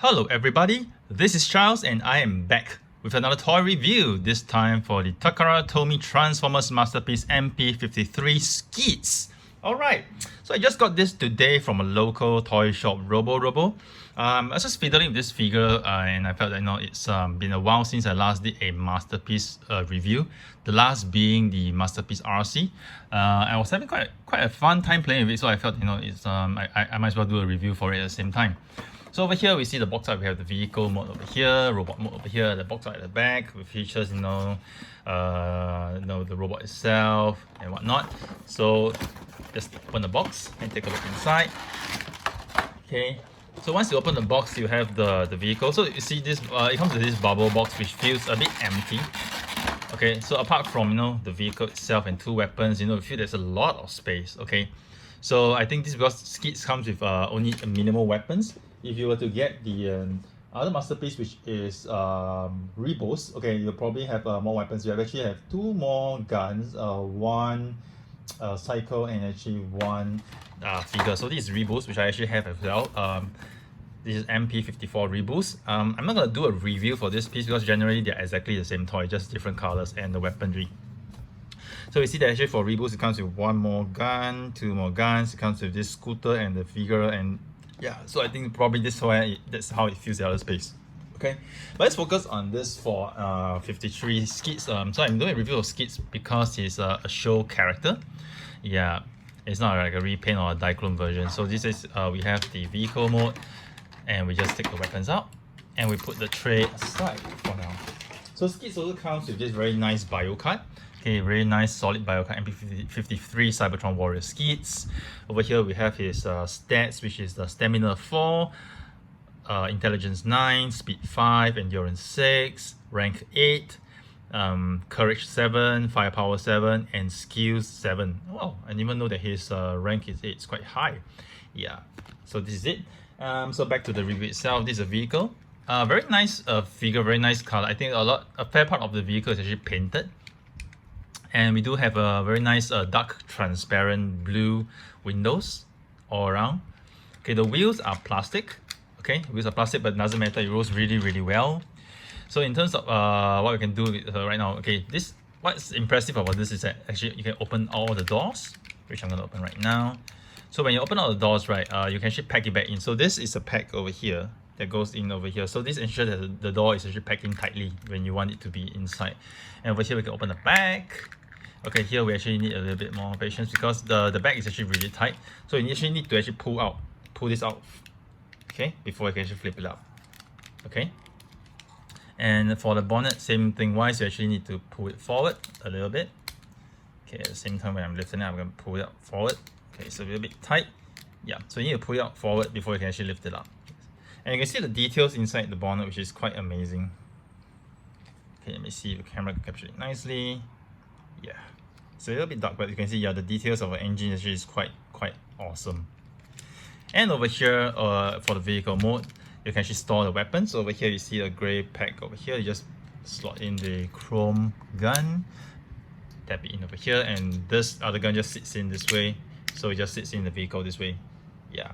Hello everybody, this is Charles and I am back with another toy review, this time for the Takara Tomy Transformers Masterpiece MP-53 Skids. Alright, so I just got this today from a local toy shop, Robo. I was just fiddling with this figure and I felt that it's been a while since I last did a Masterpiece review. The last being the Masterpiece RC. I was having quite a fun time playing with it, so I felt it's I might as well do a review for it at the same time. So over here we see the box art. We have the vehicle mode over here, robot mode over here, the box art at the back with features, the robot itself and whatnot. So just open the box and take a look inside. Okay. So once you open the box, you have the vehicle. So you see this, it comes with this bubble box which feels a bit empty. Okay, so apart from the vehicle itself and two weapons, you feel there's a lot of space. Okay, so I think this is because Skids comes with only minimal weapons. If you were to get the other masterpiece, which is Rebos, okay, you'll probably have more weapons. You actually have two more guns, one cycle and actually one figure. So this is Rebos, which I actually have as well. This is MP-54 Reboost. I'm not going to do a review for this piece because generally they're exactly the same toy, just different colors and the weaponry. So you see that actually for Reboost, it comes with one more gun, two more guns, it comes with this scooter and the figure, and yeah, so I think probably that's how it feels the other space. Okay, but let's focus on this for 53 Skids. So I'm doing a review of Skids because he's a show character. Yeah, it's not like a repaint or a diachrome version. So this is we have the vehicle mode, and we just take the weapons out and we put the tray aside for now. So Skids also comes with this very nice bio card. Okay, very nice solid bio card, MP-53 Cybertron Warrior Skids. Over here we have his stats, which is the Stamina 4, Intelligence 9, Speed 5, Endurance 6, Rank 8, Courage 7, Firepower 7, and Skills 7. Wow, I didn't even know that his rank is 8. It's quite high. Yeah, so this is it. So back to the review itself. This is a vehicle. Very nice figure, very nice color. I think a fair part of the vehicle is actually painted. And we do have a very nice dark transparent blue windows all around. Okay, the wheels are plastic. Okay, wheels are plastic, but it doesn't matter, it rolls really well. So in terms of what we can do right now, okay, what's impressive about this is that actually you can open all the doors, which I'm going to open right now. So when you open all the doors, right, you can actually pack it back in. So this is a pack over here that goes in over here. So this ensures that the door is actually packed in tightly when you want it to be inside. And over here we can open the back. Okay, here we actually need a little bit more patience because the back is actually really tight. So you actually need to actually pull this out, okay, before you can actually flip it up. Okay. And for the bonnet, same thing wise, you actually need to pull it forward a little bit. Okay, at the same time when I'm lifting it, I'm going to pull it up forward. Okay, so a little bit tight. Yeah, so you need to pull it out forward before you can actually lift it up. And you can see the details inside the bonnet, which is quite amazing. Okay, let me see if the camera can capture it nicely. Yeah, it's a little bit dark, but you can see, yeah, the details of the engine actually is quite awesome. And over here, for the vehicle mode, you can actually store the weapons. So over here, you see a gray pack over here. You just slot in the chrome gun, tap it in over here, and this other gun just sits in this way. So it just sits in the vehicle this way. Yeah,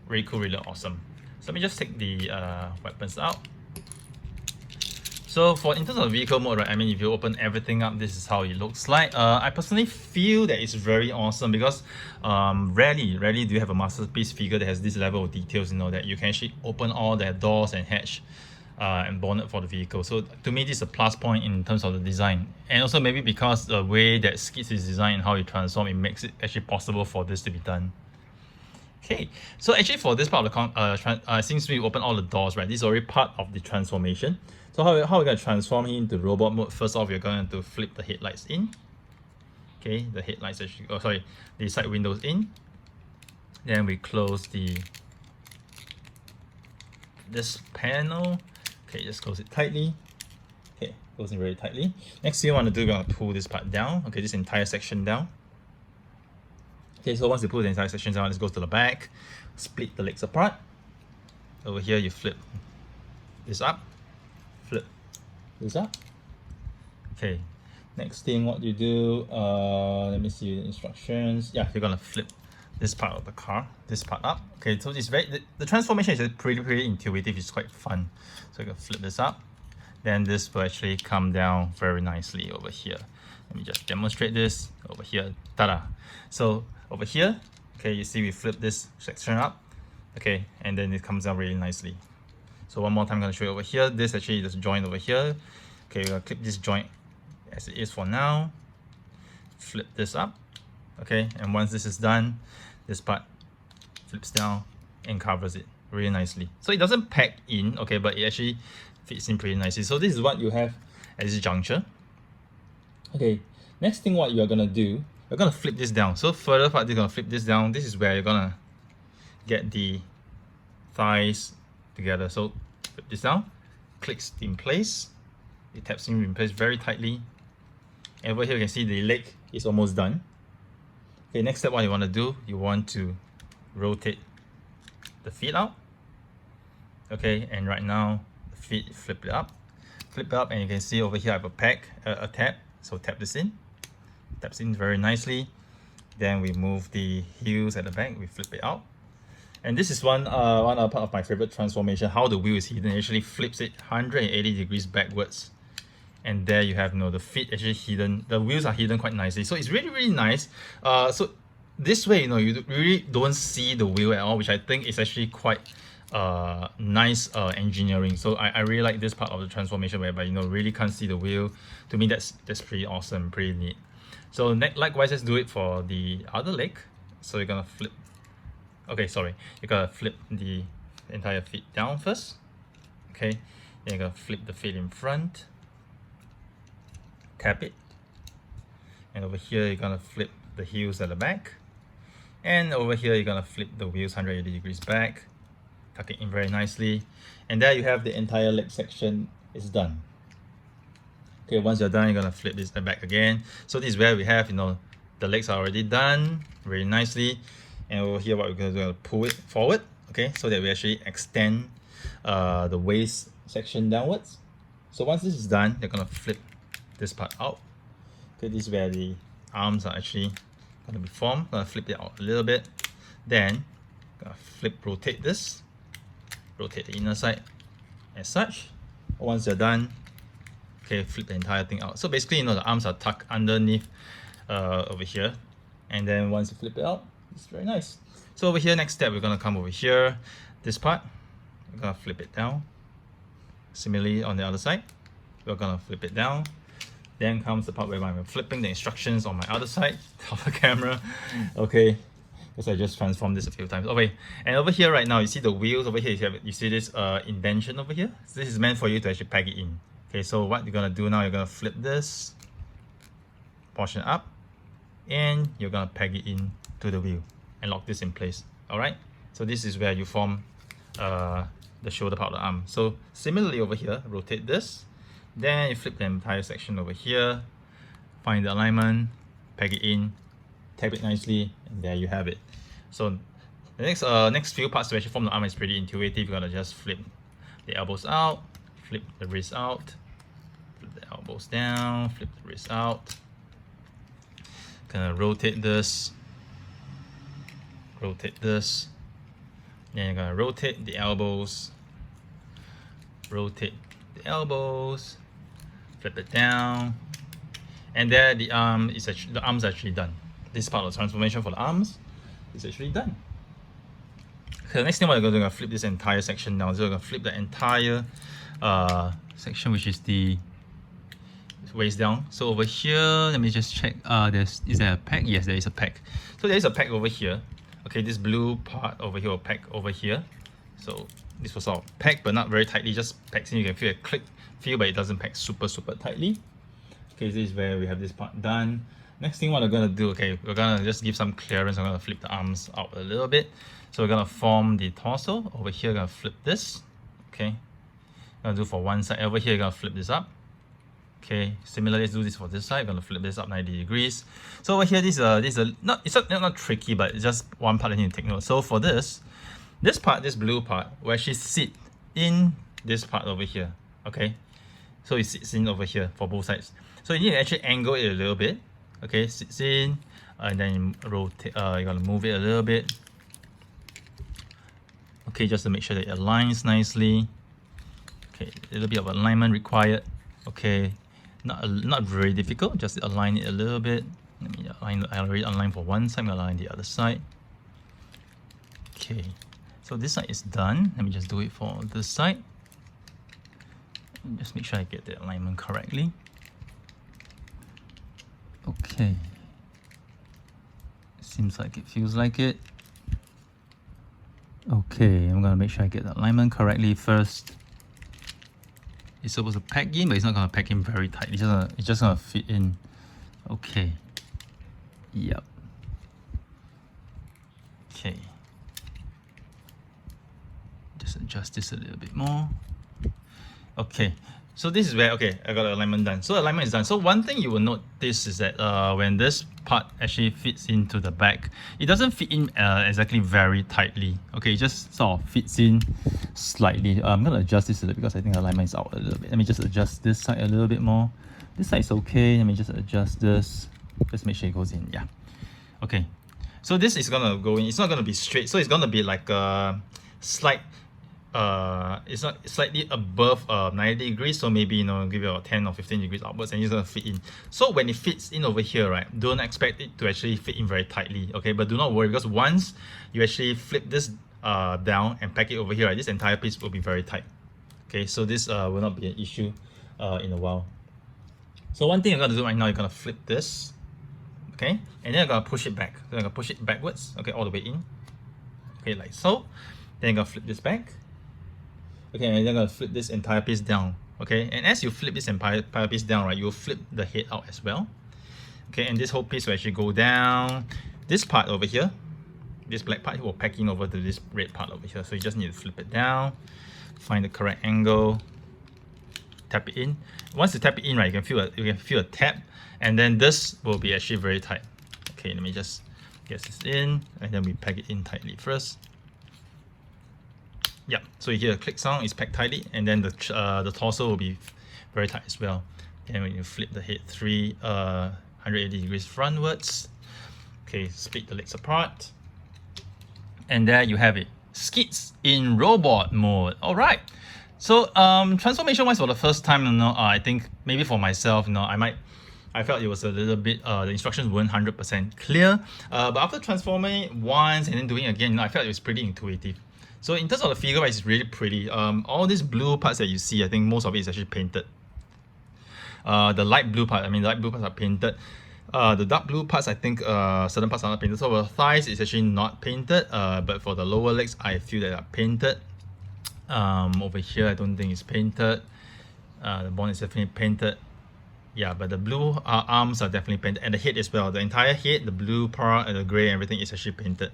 really cool, really awesome. So let me just take the weapons out. So in terms of vehicle mode, right, I mean, if you open everything up, this is how it looks like. I personally feel that it's very awesome because rarely do you have a masterpiece figure that has this level of details, that you can actually open all the doors and hatch and bonnet for the vehicle. So to me, this is a plus point in terms of the design. And also maybe because the way that Skids is designed and how it transforms, it makes it actually possible for this to be done. Okay, so actually for this part of the since we open all the doors, right, this is already part of the transformation. So how we're going to transform him into robot mode? First off, we're going to flip the headlights in. Okay, the headlights actually, the side windows in. Then we close this panel. Okay, just close it tightly. Okay, closing very tightly. Next thing you want to do, we're going to pull this part down. Okay, this entire section down. Okay, so once you pull the entire section down, let's go to the back, split the legs apart. Over here, you flip this up, flip this up. Okay, next thing what you do, let me see the instructions. Yeah, you're gonna flip this part of the car, this part up. Okay, so it's the transformation is pretty intuitive. It's quite fun. So you can flip this up, then this will actually come down very nicely over here. Let me just demonstrate this over here. Ta-da! So over here, okay, you see we flip this section up, okay, and then it comes down really nicely. So one more time, I'm gonna show you over here. This actually is joint over here. Okay, we're gonna clip this joint as it is for now. Flip this up, okay, and once this is done, this part flips down and covers it really nicely. So it doesn't pack in, okay, but it actually fits in pretty nicely. So this is what you have at this juncture. Okay, next thing what you're gonna do, you're gonna flip this down. So further part, you're gonna flip this down. This is where you're gonna get the thighs together. So flip this down, clicks in place, it taps in place very tightly. And over here you can see the leg is almost done. Okay, next step what you want to do, you want to rotate the feet out. Okay, and right now the feet flip it up, and you can see over here I have a tab. So tap this in, taps in very nicely. Then we move the heels at the back, we flip it out. And this is one other part of my favorite transformation, how the wheel is hidden. It actually flips it 180 degrees backwards. And there you have, the feet actually hidden, the wheels are hidden quite nicely. So it's really nice. So this way, you really don't see the wheel at all, which I think is actually quite nice engineering. So I really like this part of the transformation whereby really can't see the wheel. To me, that's pretty awesome, pretty neat. So likewise, let's do it for the other leg. So you're gonna flip. Okay, sorry, you're gonna flip the entire feet down first. Okay, then you're gonna flip the feet in front. Tap it, and over here you're gonna flip the heels at the back, and over here you're gonna flip the wheels 180 degrees back, tuck it in very nicely, and there you have the entire leg section is done. Okay, once you're done, you're gonna flip this back again. So this is where we have, the legs are already done very nicely, and over here what we're gonna do, is pull it forward, okay, so that we actually extend the waist section downwards. So once this is done, you're gonna flip this part out. Okay, this is where the arms are actually gonna be formed. Gonna flip it out a little bit, then gonna rotate this, rotate the inner side as such. Once you're done, okay, flip the entire thing out. So basically, the arms are tucked underneath over here, and then once you flip it out, it's very nice. So over here, next step, we're gonna come over here, this part, we're gonna flip it down. Similarly, on the other side, we're gonna flip it down. Then comes the part where I'm flipping the instructions on my other side of the camera. Okay, because I just transformed this a few times. Okay, and over here right now, you see the wheels over here. You see this indentation over here. So this is meant for you to actually pack it in. Okay, so what you're gonna do now, you're gonna flip this portion up, and you're gonna peg it in to the wheel and lock this in place. All right. So this is where you form the shoulder part of the arm. So similarly over here, rotate this. Then you flip the entire section over here, find the alignment, peg it in, tap it nicely, and there you have it. So the next few parts to actually form the arm is pretty intuitive. You're gonna just flip the elbows out, flip the wrists out, flip the elbows down, flip the wrists out. Gonna rotate this, then you're gonna rotate the elbows, flip it down, and there the arms are actually done. This part of the transformation for the arms is actually done. Okay, the next thing what we're going to do is flip this entire section down. So we're going to flip the entire section, which is the waist down. So over here, let me just check. Is there a peg? Yes, there is a peg. So there is a peg over here. Okay, this blue part over here will peg over here. So this was all packed, but not very tightly, just packs in. You can feel a click feel, but it doesn't pack super tightly. Okay, this is where we have this part done. Next thing what we're gonna do, okay, we're gonna just give some clearance. I'm gonna flip the arms out a little bit. So we're gonna form the torso. Over here, we're gonna flip this. Okay, gonna do for one side. Over here, you're gonna flip this up. Okay, similarly, let's do this for this side. We're gonna flip this up 90 degrees. So over here, it's not tricky, but it's just one part I need to take note. So for this part, this blue part, will actually sit in this part over here. Okay, so it sits in over here for both sides. So you need to actually angle it a little bit. Okay, sits in. and then rotate. You gotta move it a little bit. Okay, just to make sure that it aligns nicely. Okay, a little bit of alignment required. Okay, not very difficult. Just align it a little bit. Let me align. I already aligned for one side. I'm gonna align the other side. Okay, so this side is done. Let me just do it for this side. Just make sure I get the alignment correctly. Okay. Seems like it, feels like it. Okay, I'm gonna make sure I get the alignment correctly first. It's supposed to pack in, but it's not gonna pack in very tight. It's just gonna fit in. Okay. Yep. Okay. Just adjust this a little bit more. Okay. So this is where, okay, I got the alignment done. So alignment is done. So one thing you will notice is that when this part actually fits into the back, it doesn't fit in exactly very tightly. Okay, it just sort of fits in slightly. I'm going to adjust this a little because I think the alignment is out a little bit. Let me just adjust this side a little bit more. This side is okay. Let me just adjust this. Just make sure it goes in. Yeah. Okay. So this is going to go in. It's not going to be straight. So it's going to be like a slight it's not slightly above 90 degrees, so maybe, you know, give it about 10 or 15 degrees upwards, and it's gonna fit in. So when it fits in over here, right, don't expect it to actually fit in very tightly, okay? But do not worry, because once you actually flip this down and pack it over here, right, this entire piece will be very tight. Okay, so this will not be an issue in a while. So one thing you're gonna do right now, you're gonna flip this, okay, and then you're gonna push it back. So you're gonna push it backwards, okay, all the way in, okay, like so. Then you're gonna flip this back. Okay, and you're gonna flip this entire piece down. Okay, and as you flip this entire piece down, right, you'll flip the head out as well. Okay, and this whole piece will actually go down. This part over here, this black part, will pack in over to this red part over here. So you just need to flip it down, find the correct angle, tap it in. Once you tap it in, right, you can feel a tap, and then this will be actually very tight. Okay, let me just get this in, and then we pack it in tightly first. Yeah, so you hear a click sound, it's packed tightly, and then the torso will be very tight as well. And when you flip the head 180 degrees frontwards, okay, split the legs apart, and there you have it, Skids in robot mode. All right. So transformation wise, for the first time, you know, I think maybe for myself, you know, I felt it was a little bit, the instructions weren't 100% clear. But after transforming once and then doing it again, you know, I felt it was pretty intuitive. So in terms of the figure, it's really pretty. All these blue parts that you see, I think most of it is actually painted. The light blue part, I mean, the light blue parts are painted. The dark blue parts, I think certain parts are not painted. So the thighs is actually not painted, but for the lower legs, I feel that are painted. Over here, I don't think it's painted. The bonnet is definitely painted. Yeah, but the blue arms are definitely painted, and the head as well. The entire head, the blue part and the grey, everything is actually painted.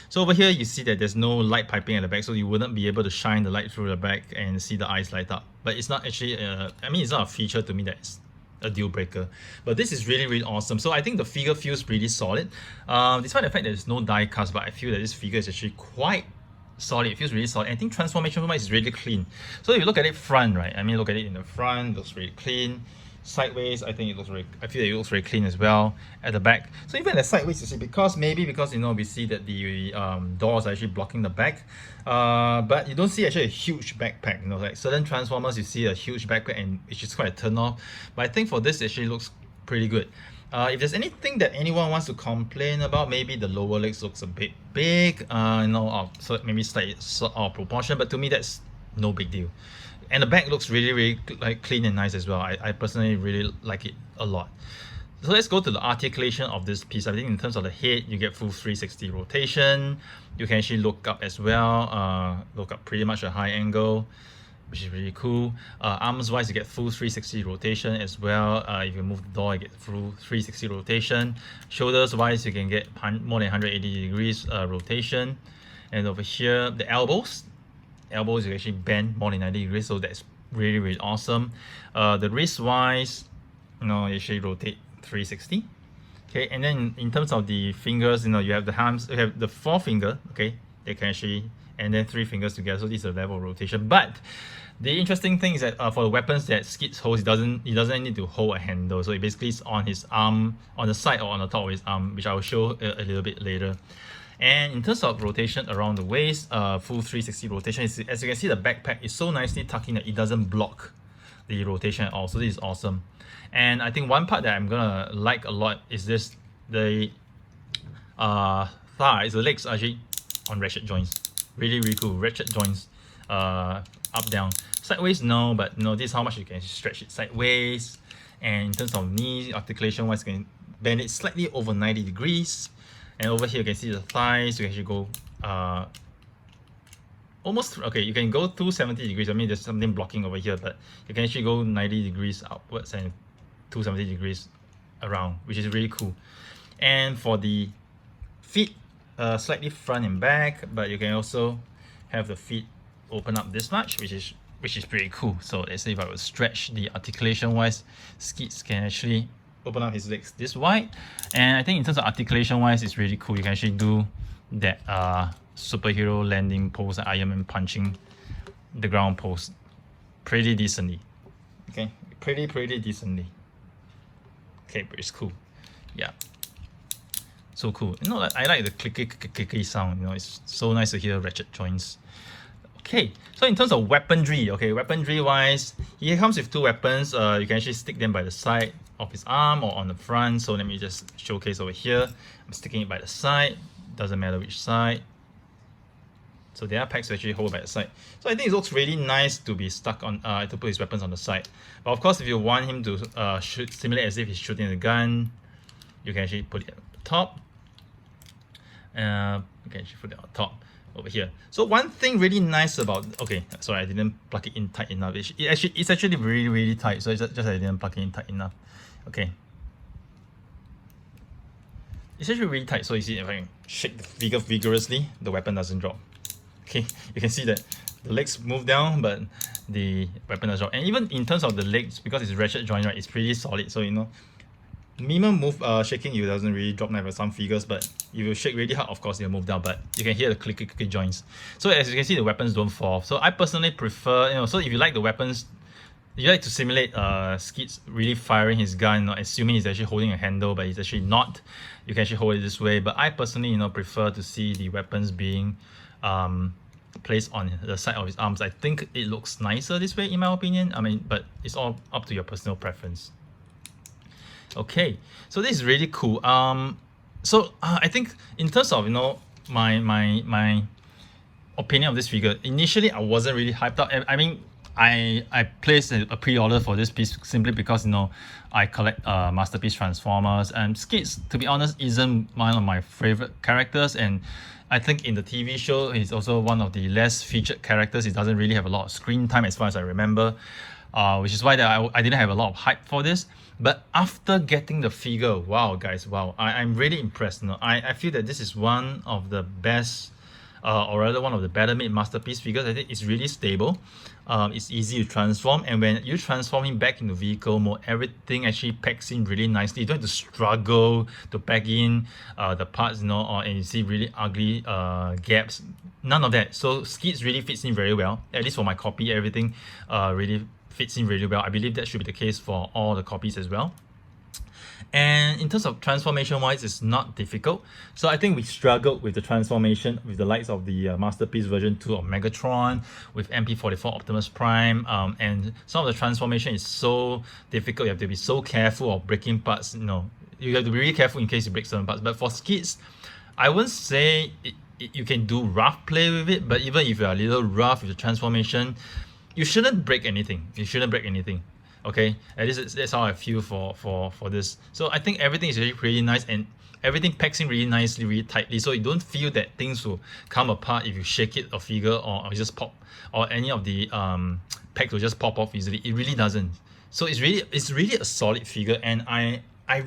So over here, you see that there's no light piping at the back, so you wouldn't be able to shine the light through the back and see the eyes light up. But it's not actually, I mean, it's not a feature to me that's a deal breaker. But this is really, really awesome. So I think the figure feels really solid. Despite the fact that there's no die cast, but I feel that this figure is actually quite solid. It feels really solid. I think transformation wise is really clean. So if you look at it front, right? I mean, look at it in the front, it looks really clean. Sideways, I think it looks very, I feel that it looks very clean as well at the back. So even at the sideways, you see, because you know, we see that the doors are actually blocking the back, but you don't see actually a huge backpack. You know, like certain Transformers, you see a huge backpack, and which is quite a turn off. But I think for this, it actually looks pretty good. If there's anything that anyone wants to complain about, maybe the lower legs looks a bit big, you know, so maybe slightly out of proportion. But to me, that's no big deal. And the back looks really, really like clean and nice as well. I personally really like it a lot. So let's go to the articulation of this piece. I think in terms of the head, you get full 360 rotation. You can actually look up as well, look up pretty much a high angle, which is really cool. Arms wise, you get full 360 rotation as well. If you move the door, you get full 360 rotation. Shoulders wise, you can get more than 180 degrees rotation. And over here, the elbows you actually bend more than 90 degrees, so that's really, really awesome. The wrist wise, you know, you actually rotate 360. Okay, and then in terms of the fingers, you know, you have the hands, you have the forefinger, okay, they can actually and then 3 fingers together. So this is a level of rotation. But the interesting thing is that for the weapons that Skids holds, he doesn't need to hold a handle. So it basically is on his arm, on the side or on the top of his arm, which I will show a little bit later. And in terms of rotation around the waist, full 360 rotation, as you can see, the backpack is so nicely tucked in that it doesn't block the rotation at all. So this is awesome. And I think one part that I'm gonna like a lot is this, the thighs, the legs are actually on ratchet joints. Really, really cool. Ratchet joints, up, down. Sideways, no, but this is how much you can stretch it sideways. And in terms of knee articulation wise, you can bend it slightly over 90 degrees. And over here you can see the thighs. You can actually go almost, okay, you can go 270 degrees. I mean, there's something blocking over here, but you can actually go 90 degrees upwards and 270 degrees around, which is really cool. And for the feet, slightly front and back, but you can also have the feet open up this much, which is pretty cool. So let's say if I would stretch the articulation wise, Skids can actually open up his legs this wide. And I think in terms of articulation wise, it's really cool. You can actually do that superhero landing pose, Iron Man punching the ground pose pretty decently. Okay, pretty decently. Okay, but it's cool. Yeah, so cool. I like the clicky sound. It's so nice to hear ratchet joints. Okay, so in terms of weaponry, weaponry wise, he comes with 2 weapons. You can actually stick them by the side of his arm or on the front. So let me just showcase over here. I'm sticking it by the side, doesn't matter which side. So there are packs to actually hold by the side. So I think it looks really nice to be stuck on, to put his weapons on the side. But of course, if you want him to simulate as if he's shooting a gun, you can actually put it at the top. You can actually put it on top over here. So one thing really nice about, okay, sorry, I didn't plug it in tight enough. It's actually really tight. So it's just I didn't plug it in tight enough. Okay. It's actually really tight. So you see, if I shake the figure vigorously, the weapon doesn't drop. Okay, you can see that the legs move down, but the weapon doesn't drop. And even in terms of the legs, because it's ratchet joint, right, it's pretty solid. So minimum move shaking, it doesn't really drop like some figures, but if you shake really hard, of course it'll move down, but you can hear the clicky joints. So as you can see, the weapons don't fall. So I personally prefer, so if you like the weapons, you like to simulate Skids really firing his gun, assuming he's actually holding a handle, but he's actually not. You can actually hold it this way. But I personally, prefer to see the weapons being placed on the side of his arms. I think it looks nicer this way, in my opinion. I mean, but it's all up to your personal preference. Okay, so this is really cool. So I think in terms of my opinion of this figure, initially I wasn't really hyped up. I mean, I placed a pre-order for this piece simply because I collect Masterpiece Transformers, and Skids, to be honest, isn't one of my favorite characters, and I think in the TV show he's also one of the less featured characters. He doesn't really have a lot of screen time as far as I remember, which is why I didn't have a lot of hype for this. But after getting the figure, wow guys, wow, I'm really impressed. I feel that this is one of the best, or rather one of the better made Masterpiece figures. I think it's really stable. It's easy to transform, and when you transform him back into vehicle mode, everything actually packs in really nicely. You don't have to struggle to pack in the parts, and you see really ugly gaps. None of that. So Skids really fits in very well. At least for my copy, everything really fits in really well. I believe that should be the case for all the copies as well. And in terms of transformation wise, it's not difficult. So I think we struggled with the transformation with the likes of the Masterpiece version 2 of Megatron, with MP-54 Optimus Prime, and some of the transformation is so difficult. You have to be so careful of breaking parts. You have to be really careful in case you break certain parts. But for Skids, I wouldn't say you can do rough play with it, but even if you are a little rough with the transformation, you shouldn't break anything. Okay, at least that's how I feel for this. So I think everything is really pretty nice, and everything packs in really nicely, really tightly, so you don't feel that things will come apart if you shake it or figure, or just pop, or any of the packs will just pop off easily. It really doesn't. So it's really a solid figure, and I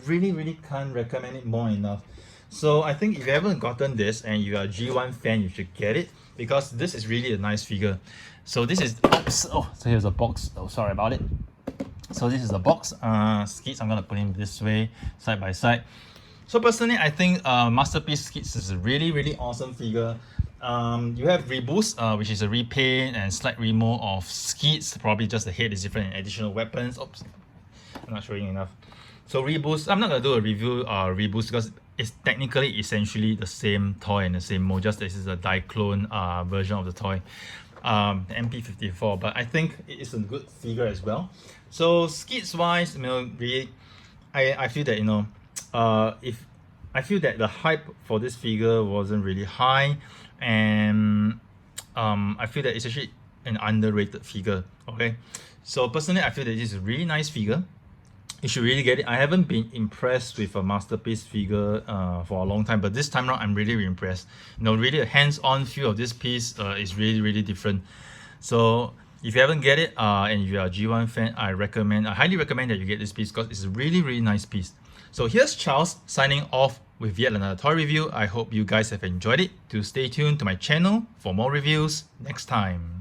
really can't recommend it more enough. So I think if you haven't gotten this and you are a G1 fan, you should get it, because this is really a nice figure. So this is, so here's a box. Oh, sorry about it. So this is the box. Skids, I'm gonna put him this way, side by side. So personally, I think Masterpiece Skids is a really awesome figure. You have reboost, which is a repaint and slight remold of Skids. Probably just the head is different and additional weapons. Oops, I'm not showing enough. So reboost, I'm not gonna do a review reboost because it's technically essentially the same toy and the same mold, just this is a diclone version of the toy, the MP-54. But I think it is a good figure as well. So Skids wise, you know, really, I feel that, you know, if I feel that the hype for this figure wasn't really high, and I feel that it's actually an underrated figure. Okay, so personally I feel that this is a really nice figure. You should really get it. I haven't been impressed with a masterpiece figure for a long time, but this time around I'm really impressed. You know, really a hands-on feel of this piece is really different. So if you haven't get it and you are a G1 fan, I highly recommend that you get this piece because it's a really nice piece. So here's Charles signing off with yet another toy review. I hope you guys have enjoyed it. Do stay tuned to my channel for more reviews next time.